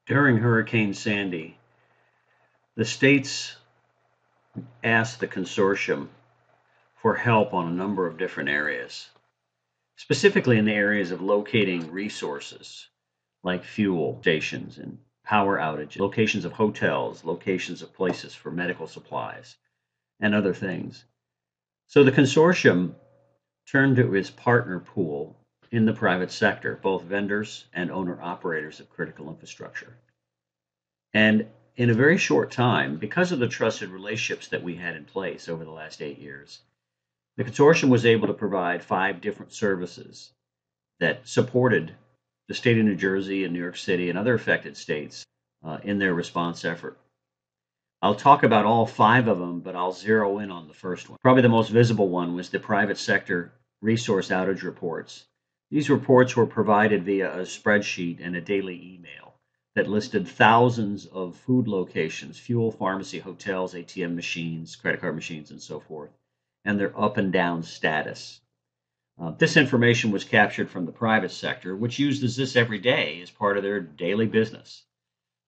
During Hurricane Sandy, the states asked the consortium for help on a number of different areas, specifically in the areas of locating resources like fuel stations and power outages, locations of hotels, locations of places for medical supplies, and other things. So the consortium turned to its partner pool in the private sector, both vendors and owner operators of critical infrastructure. And in a very short time, because of the trusted relationships that we had in place over the last 8 years, the consortium was able to provide 5 different services that supported the state of New Jersey and New York City and other affected states in their response effort. I'll talk about all 5 of them, but I'll zero in on the first one. Probably the most visible one was the private sector resource outage reports. These reports were provided via a spreadsheet and a daily email that listed thousands of food locations, fuel, pharmacy, hotels, ATM machines, credit card machines, and so forth, and their up and down status. This information was captured from the private sector, which uses this every day as part of their daily business.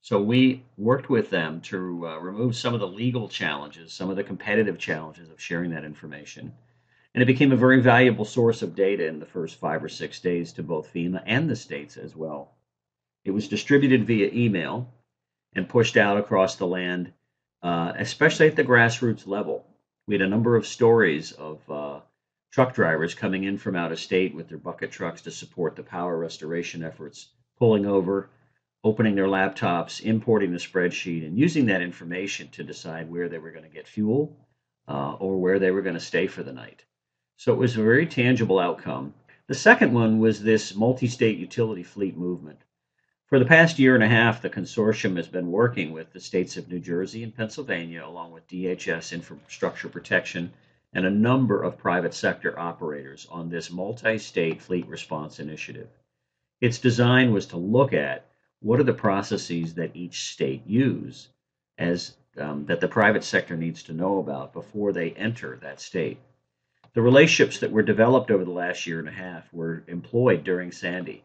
So we worked with them to remove some of the legal challenges, some of the competitive challenges of sharing that information. And it became a very valuable source of data in the first 5 or 6 days to both FEMA and the states as well. It was distributed via email and pushed out across the land, especially at the grassroots level. We had a number of stories of truck drivers coming in from out of state with their bucket trucks to support the power restoration efforts, pulling over, opening their laptops, importing the spreadsheet, and using that information to decide where they were going to get fuel or where they were going to stay for the night. So it was a very tangible outcome. The second one was this multi-state utility fleet movement. For the past year and a half, the consortium has been working with the states of New Jersey and Pennsylvania, along with DHS Infrastructure Protection and a number of private sector operators on this multi-state fleet response initiative. Its design was to look at what are the processes that each state use as that the private sector needs to know about before they enter that state. The relationships that were developed over the last year and a half were employed during Sandy.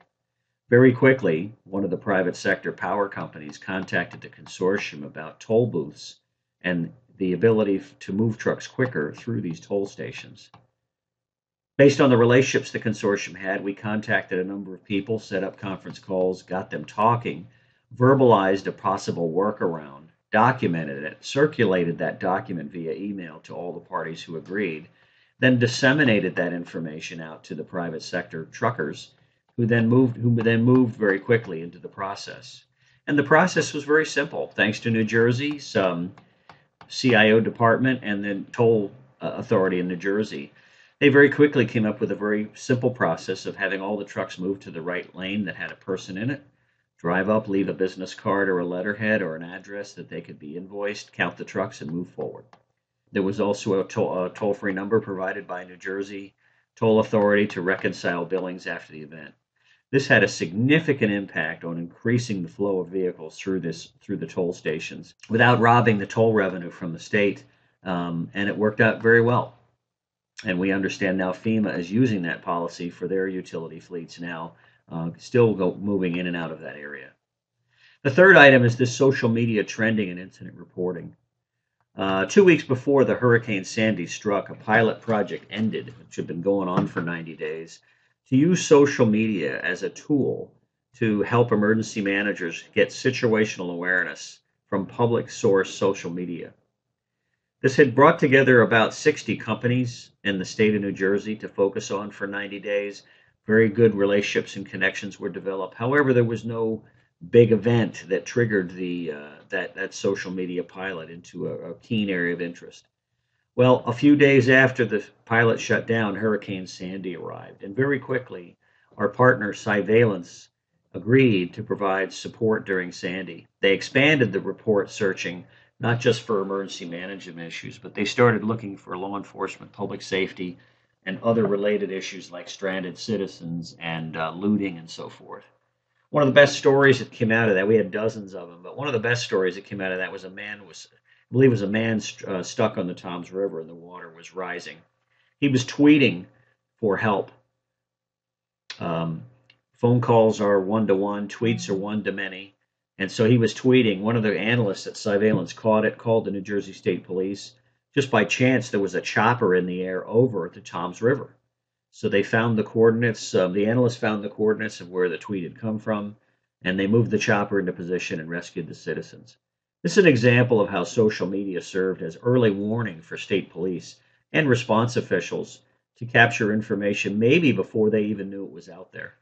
Very quickly, one of the private sector power companies contacted the consortium about toll booths and the ability to move trucks quicker through these toll stations. Based on the relationships the consortium had, we contacted a number of people, set up conference calls, got them talking, verbalized a possible workaround, documented it, circulated that document via email to all the parties who agreed, then disseminated that information out to the private sector truckers who then moved very quickly into the process. And the process was very simple. Thanks to New Jersey's CIO department and then toll authority in New Jersey, they very quickly came up with a very simple process of having all the trucks move to the right lane that had a person in it, drive up, leave a business card or a letterhead or an address that they could be invoiced, count the trucks, and move forward. There was also a toll-free number provided by New Jersey Toll Authority to reconcile billings after the event. This had a significant impact on increasing the flow of vehicles through the toll stations without robbing the toll revenue from the state, and it worked out very well. And we understand now FEMA is using that policy for their utility fleets now, still moving in and out of that area. The third item is this social media trending and incident reporting. 2 weeks before the Hurricane Sandy struck, a pilot project ended, which had been going on for 90 days, to use social media as a tool to help emergency managers get situational awareness from public source social media. This had brought together about 60 companies in the state of New Jersey to focus on for 90 days. Very good relationships and connections were developed. However, there was no big event that triggered that social media pilot into a keen area of interest. Well, a few days after the pilot shut down, Hurricane Sandy arrived, and very quickly, our partner Cyvalence agreed to provide support during Sandy. They expanded the report searching not just for emergency management issues, but they started looking for law enforcement, public safety, and other related issues like stranded citizens and looting and so forth. One of the best stories that came out of that, we had dozens of them, but one of the best stories that came out of that was I believe it was a man stuck on the Toms River and the water was rising. He was tweeting for help. Phone calls are one-to-one, tweets are one-to-many, And so he was tweeting. One of the analysts at Surveillance caught it, called the New Jersey State Police. Just by chance, there was a chopper in the air over the Toms River. So they found the coordinates. The analysts found the coordinates of where the tweet had come from, and they moved the chopper into position and rescued the citizens. This is an example of how social media served as early warning for state police and response officials to capture information maybe before they even knew it was out there.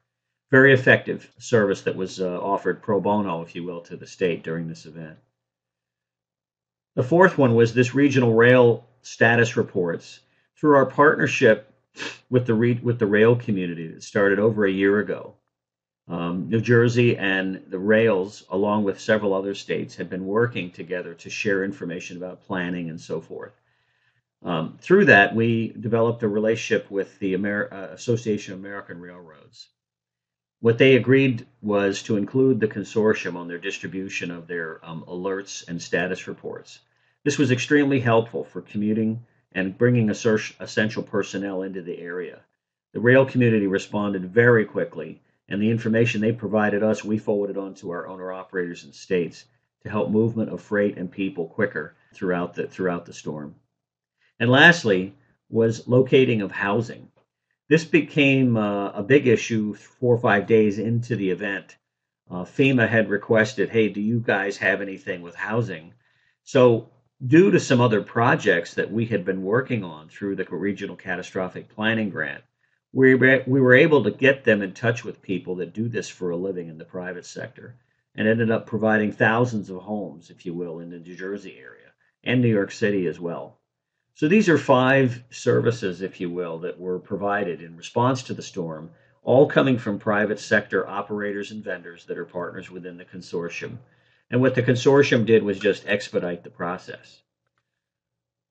Very effective service that was offered pro bono, if you will, to the state during this event. The fourth one was this regional rail status reports. Through our partnership with the rail community that started over a year ago, New Jersey and the rails, along with several other states, had been working together to share information about planning and so forth. Through that, we developed a relationship with the Association of American Railroads. What they agreed was to include the consortium on their distribution of their alerts and status reports. This was extremely helpful for commuting and bringing essential personnel into the area. The rail community responded very quickly, and the information they provided us, we forwarded on to our owner-operators in states to help movement of freight and people quicker throughout the storm. And lastly was locating of housing. This became a big issue 4 or 5 days into the event. FEMA had requested, hey, do you guys have anything with housing? So due to some other projects that we had been working on through the Regional Catastrophic Planning Grant, we were able to get them in touch with people that do this for a living in the private sector, and ended up providing thousands of homes, if you will, in the New Jersey area and New York City as well. So these are 5 services, if you will, that were provided in response to the storm, all coming from private sector operators and vendors that are partners within the consortium. And what the consortium did was just expedite the process.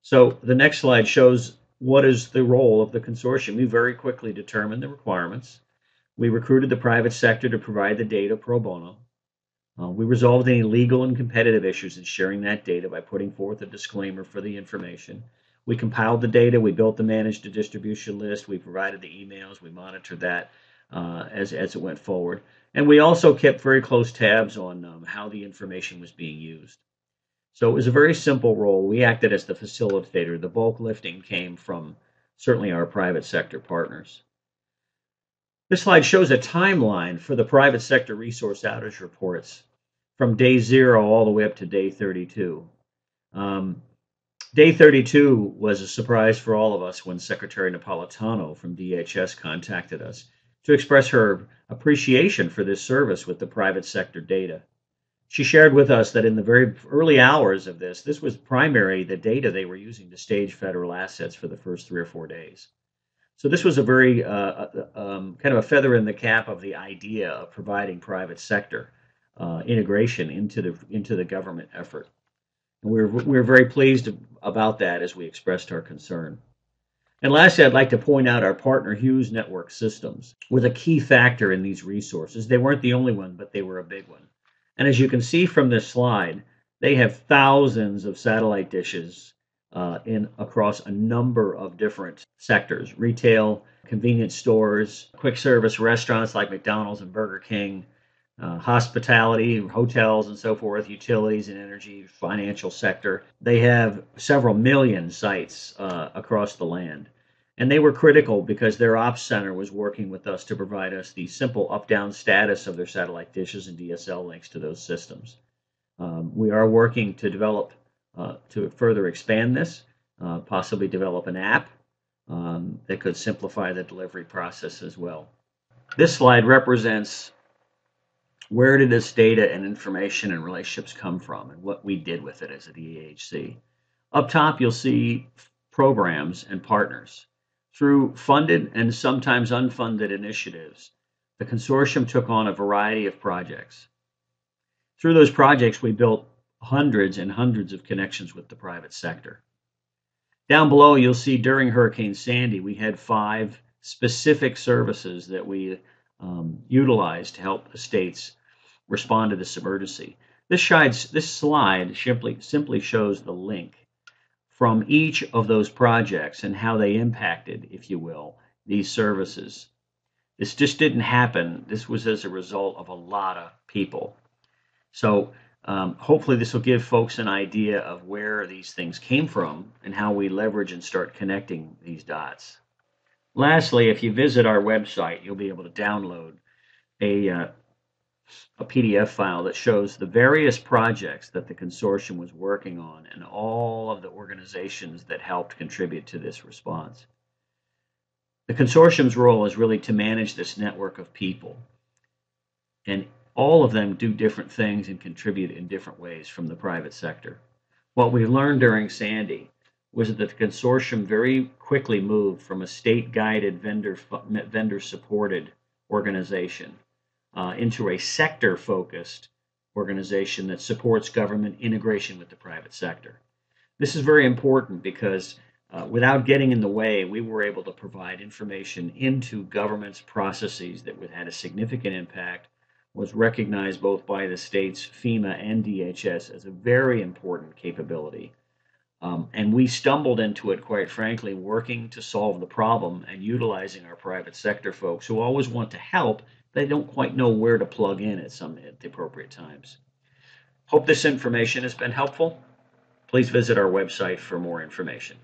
So the next slide shows what is the role of the consortium. We very quickly determined the requirements. We recruited the private sector to provide the data pro bono. We resolved any legal and competitive issues in sharing that data by putting forth a disclaimer for the information. We compiled the data, we built the managed distribution list, we provided the emails, we monitored that as it went forward. And we also kept very close tabs on how the information was being used. So it was a very simple role. We acted as the facilitator. The bulk lifting came from certainly our private sector partners. This slide shows a timeline for the private sector resource outage reports from day 0 all the way up to day 32. Day 32 was a surprise for all of us when Secretary Napolitano from DHS contacted us to express her appreciation for this service with the private sector data. She shared with us that in the very early hours of this was primarily the data they were using to stage federal assets for the first 3 or 4 days. So this was a very kind of a feather in the cap of the idea of providing private sector integration into the government effort. And we were very pleased about that as we expressed our concern. And lastly, I'd like to point out our partner Hughes Network Systems was a key factor in these resources. They weren't the only one, but they were a big one. And as you can see from this slide, they have thousands of satellite dishes across a number of different sectors: retail, convenience stores, quick service restaurants like McDonald's and Burger King, hospitality, hotels and so forth, utilities and energy, financial sector. They have several million sites across the land. And they were critical because their ops center was working with us to provide us the simple up-down status of their satellite dishes and DSL links to those systems. We are working to develop, to further expand this, possibly develop an app that could simplify the delivery process as well. This slide represents where did this data and information and relationships come from and what we did with it as a DHC. Up top, you'll see programs and partners. Through funded and sometimes unfunded initiatives, the consortium took on a variety of projects. Through those projects, we built hundreds and hundreds of connections with the private sector. Down below, you'll see during Hurricane Sandy, we had 5 specific services that we utilized to help the states respond to this emergency. This slide simply shows the link from each of those projects and how they impacted, if you will, these services. This just didn't happen. This was as a result of a lot of people. So hopefully this will give folks an idea of where these things came from and how we leverage and start connecting these dots. Lastly, if you visit our website, you'll be able to download a a PDF file that shows the various projects that the consortium was working on and all of the organizations that helped contribute to this response. The consortium's role is really to manage this network of people, and all of them do different things and contribute in different ways from the private sector. What we learned during Sandy was that the consortium very quickly moved from a state-guided, vendor-supported organization into a sector-focused organization that supports government integration with the private sector. This is very important because without getting in the way, we were able to provide information into government's processes that had a significant impact, was recognized both by the states, FEMA, and DHS as a very important capability. And we stumbled into it, quite frankly, working to solve the problem and utilizing our private sector folks who always want to help. They don't quite know where to plug in at the appropriate times. Hope this information has been helpful. Please visit our website for more information.